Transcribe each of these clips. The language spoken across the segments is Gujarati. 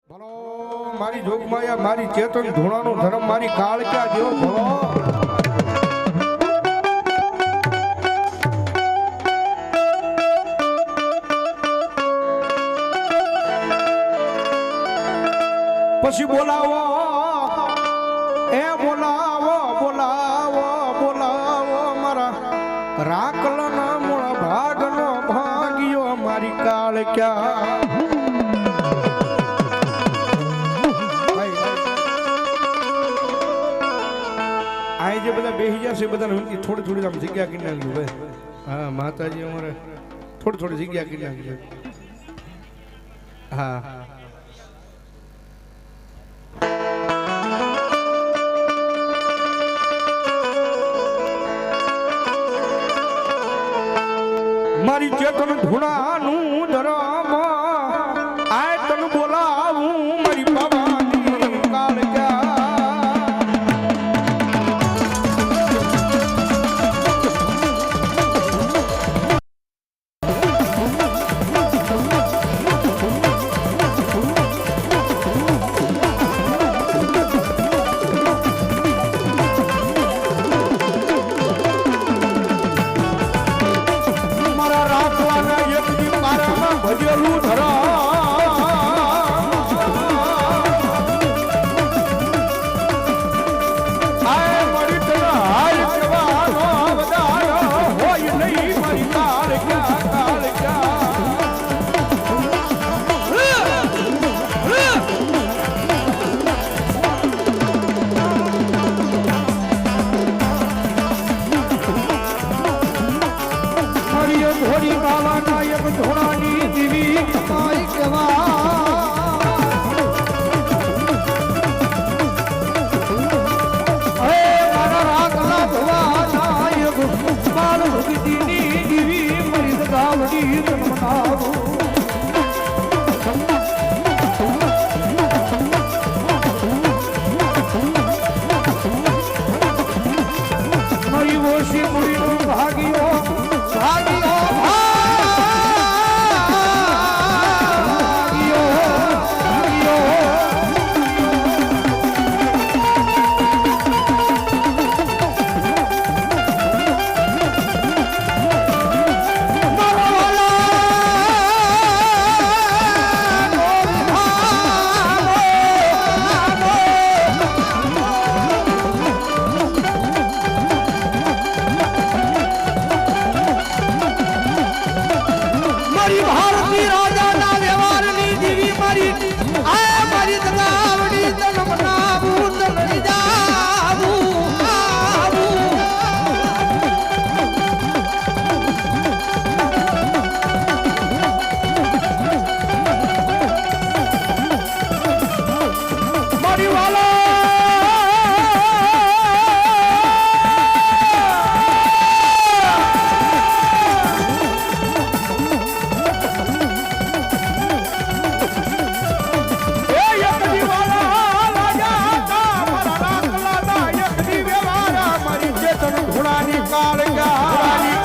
ભલો મારી જોગમાયા મારી ચેતન ધૂણાનો ધર્મ મારી કાળક્યા જેવો ભલો પછી બોલાવો એ બોલાવો બોલાવો બોલાવો મારા રાખલના મૂળ ભાગનો ભાગ્યો મારી કાળક્યા જે બધા બેહી જશે બધાને થોડી થોડી આમ જગ્યા કરી નાખજો ભાઈ. હા માતાજી અમારે થોડી થોડી જગ્યા કરી નાખજો. હા મારી ચેતન ધૂણાનું ધરમ આ તન બોલાવું મારી બાવાની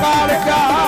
કાળક્યા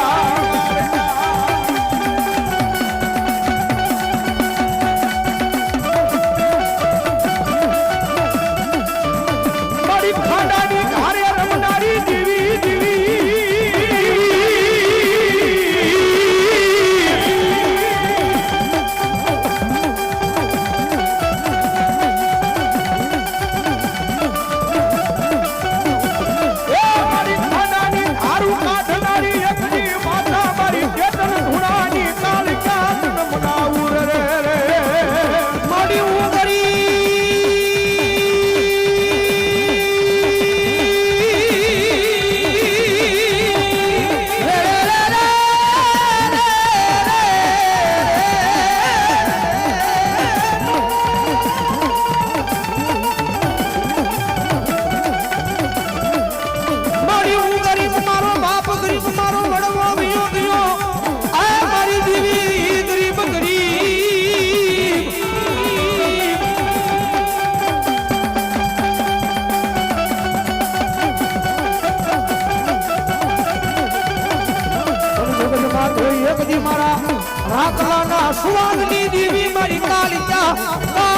રાખલાના સુવાદની દેવી મારી કાલિકા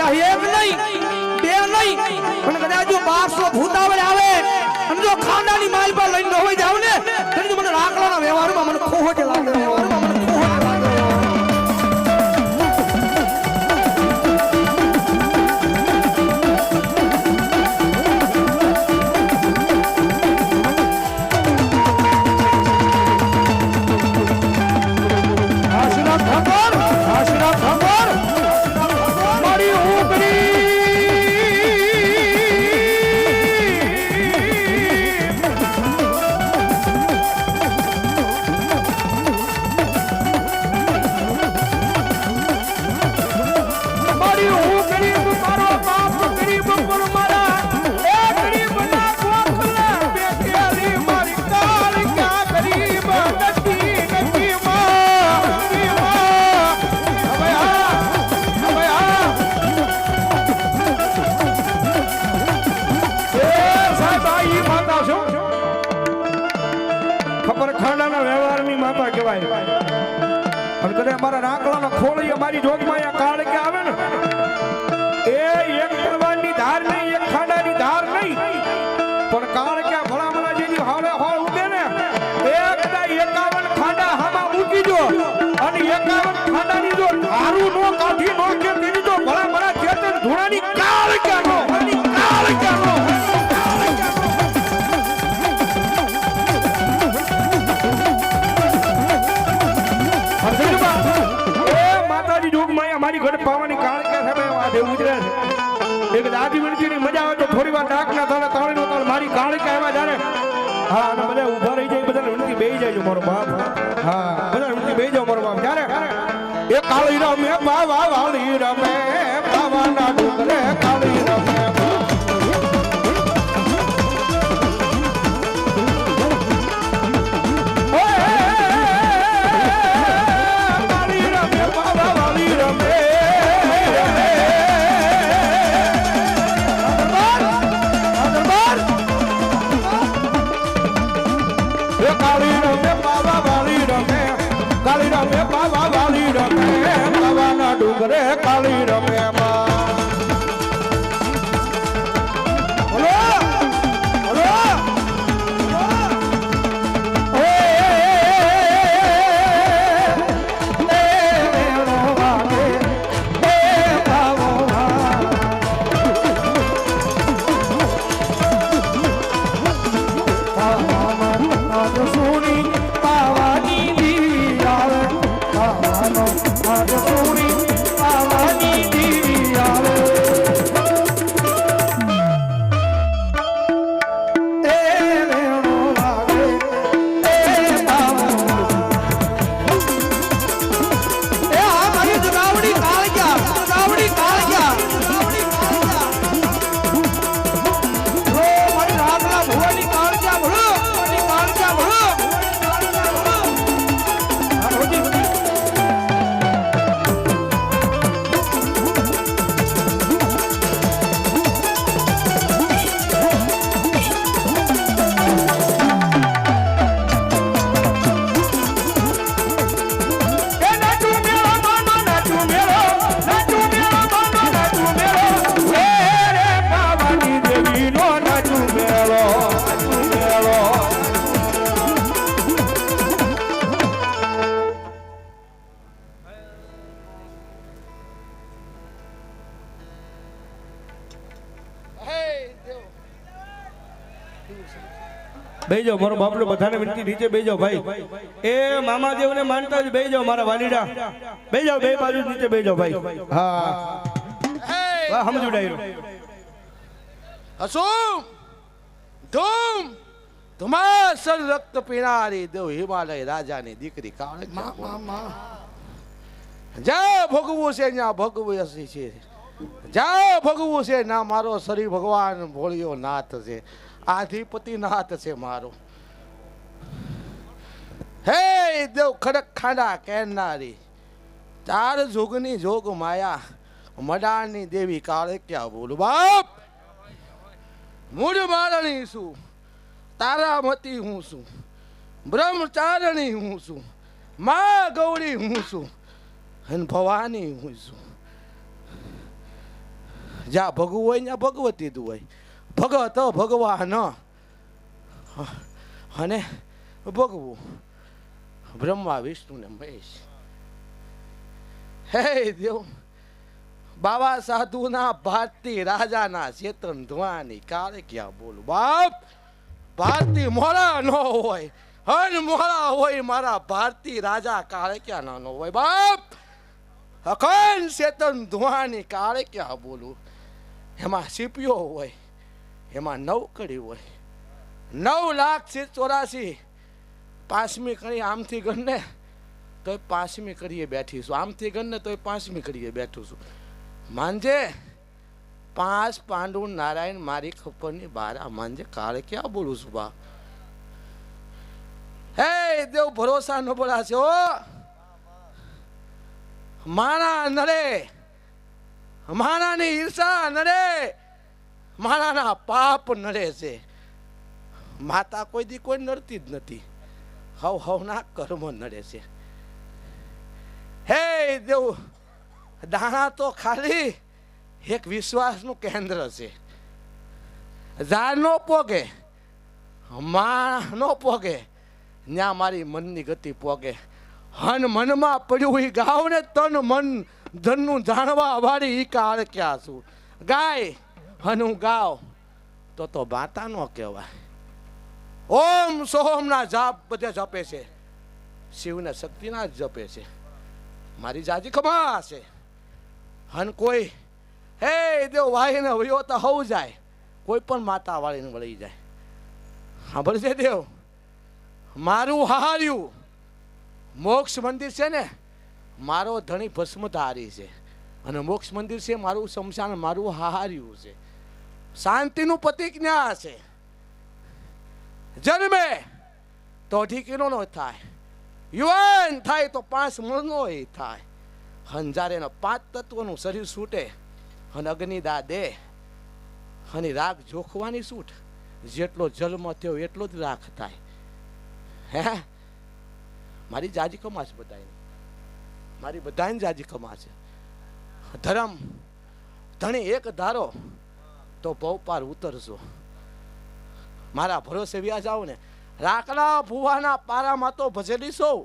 એક નહીં બે નહીં પણ કદાચ જો 1200 ભૂતાવળ આવે અને જો ખાંડાની માલ પર લઈને હોય જાવ ને તો મને રાખલાના વ્યવહારમાં મને ખોટ લાગે વ્યવહારમાં મને ખોટ લાગે અમારા રાકલાનો ખોળી અમારી જોગમાં કાળ કે આવે ને એ એક તલવારની ધાર નહીં એક ખાંડાની ધાર નહીં પણ કાળ કે ભલામણા જેની હાલે હોળ ઉડે ને એ કદાચ 51 ખાંડા હામાં મૂકી દો અને 51 ખાંડાની જો ધારું નો કાઢી નો કે તેની તો ભલામણા ચેતન ધૂણાની કાળ કે નો કાળ કે નો મારી ઘરે પાવાની કાળ કે છે વાદે ઉજરે છે એક દાદી વિનતી ની મજા આવે તો થોડી વાર ડાક ના થાલે તાળી નો તાળ મારી કાળ કે આવ્યા જાણે હા અને બધા ઊભા રહી જાય બધા વિનતી બેહી જાય મારો બાપ હા બધા વિનતી બેહી જાવ મારો બાપ જાણે એ કાળી રમે બાવા વાળી રમે બાવાના ડુંગરે કાળી રમે ડુંગરે કાળી રમે બેજો મારો બાપલો બધાને વિનંતી નીચે બેજો ભાઈ એ મામાદેવ ને માનતા જ બેજો મારા વાલીડા બેજો બે બાજુ નીચે બેજો ભાઈ હા વાહ સમજુ ડાયરો અસુમ ધૂમ ધુમાસર રક્ત પીનારી દેવ હિમાલય રાજાની દીકરી કાળ જા ભોગવું છે ત્યાં ભોગવું છે જા ભોગવું છે ના મારો શરીર ભગવાન ભોળિયો નાથ છે આધિપતિ નાથ છે મારો હે દેવ ખડક ખાંડા કહેનારી ચાર જોગની જોગ માયા મડાની દેવી કાળે ક્યાં બોલું બાપ મૂળ મારણી છું તારામતી હું છું બ્રહ્મચારણી હું છું મા ગૌરી હું છું અને ભવાની હું છું જ્યાં ભગવું હોય ત્યાં ભગવતી જ હોય. ભગત ભગવાન અને ભગવું બ્રહ્મા વિષ્ણુ ને મહેશ. હે દેવ બાબા સાધુના ભારતી રાજાના ચેતન ધ્વાની કાળે ક્યાં બોલું બાપ. ભારતી મોડા ન હોય હન મોડા હોય મારા ભારતી રાજા કાળે ક્યાં નાનો હોય બાપ. અખંડ ચેતન ધ્વાની કાળે ક્યાં બોલું. એમાં સીપીઓ હોય, એમાં 9 કડી હોય, 9,84,000. 5મી કડી આમથી ગણને તોય 5મી કડીએ બેઠી છું, આમથી ગણને તોય 5મી કડીએ બેઠું છું. માંજે 5 પાંડુ નારાયણ મારી ખપરની બારા માંજે કાળે ક્યાં બોલું છું બા. હે દેવ ભરોસા ન બોલા છે ઓ મારા નરે, મારાની ઈર્ષા નરે, મારાના પાપ નરે છે. માતા કોઈ દી કોઈ નડતી જ નથી, હવના કર્મ નડે છે. હે દેવ દાણા તો ખાલી એક વિશ્વાસનું કેન્દ્ર છે. ઝાડ નો પોગે, માં નો પોગે, ત્યાં મારી મનની ગતિ પોગે. હન મનમાં પડ્યું એ ગાવ ને તન મન ધનનું જાણવા વાળી ઈ કાળ ક્યાં છું. ગાય હન હું ગાવ તો બાતા નો કહેવાય. ઓમ સોહમના જાપ બધે જપે છે, શિવને શક્તિના જ જપે છે. મારી જાજી ખમા છે. હન કોઈ હે દેવ વાહીને વયો તો હવ જાય, કોઈ પણ માતા વાળીને વળી જાય. સાંભળશે દેવ મારું હાર્યું મોક્ષ મંદિર છે ને, મારો ધણી ભસ્મધારી છે, અને મોક્ષ મંદિર છે મારું શમશાન, મારું હાર્યું છે. શાંતિનું પ્રતિજ્ઞા છે. જન્મે તો ઢીકીનો નો થાય, યુવાન થાય તો 5 મણનો થાય. હંજારે 5 તત્વનું શરીર છૂટે અને અગ્નિદા દે અને રાગ જોખવાની છૂટ. જેટલો જન્મ થયો એટલો જ રાખ થાય. હે મારી જાજી કમાશ બધાને, મારી બધાને જાજી કમાશે. ધર્મ ધણી એક ધારો તો બહુ પાર ઉતરશો. મારા ભરોસે વ્યા જાવ ને રાખલા ભુવાના પારામાં તો ભજેલી છું.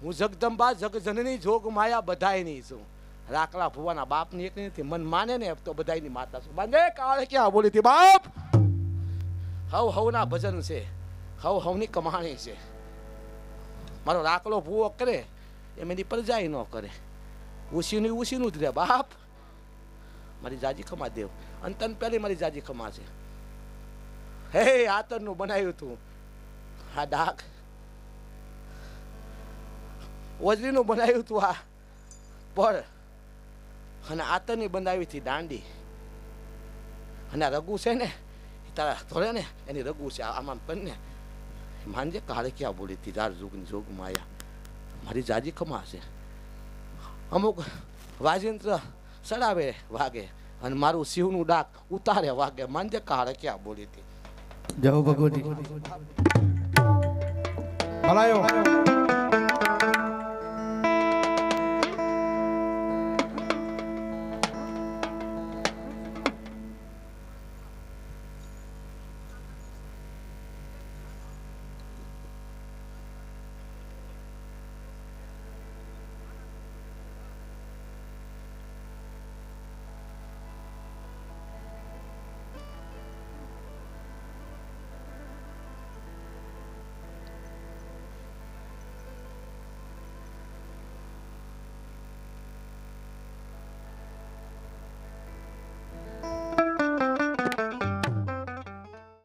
હું જગદંબા જગજનની જોગ માયા બધાયની છું. રાખલા ભુવાના બાપની એક નથી, મન માને ને તો બધાયની માતા છું. બાંધે કાળે ક્યાં બોલી હતી બાપ. હવના ભજન છે, હવની કમાણી છે. મારો રાખલો ભૂવો કરે એમ એની પ્રજાય ન કરે. ઉસીનું જ રે બાપ. મારી જાજી ખમા દેવ, અંતન પહેલી મારી જાજી ખમા છે. હે આતરનું બનાવ્યું હતું આ ડાક, ઓજરીનું બનાવ્યું હતું આ પડ, અને આતરની બનાવી હતી દાંડી. અને આ રઘુ છે ને તારા ધોળે ને એની રઘુ છે. આમાં પણ માનજે કાળે ક્યાં બોલી હતી જાર જોગની જોગ માયા. મારી જાજી ખમા છે. અમુક વાજિંત્ર સડાવે વાગે અને મારું શિવનું ડાક ઉતારે વાગે. માનજે કાળે ક્યાં બોલી હતી. જય ભગવતી ભલાયો.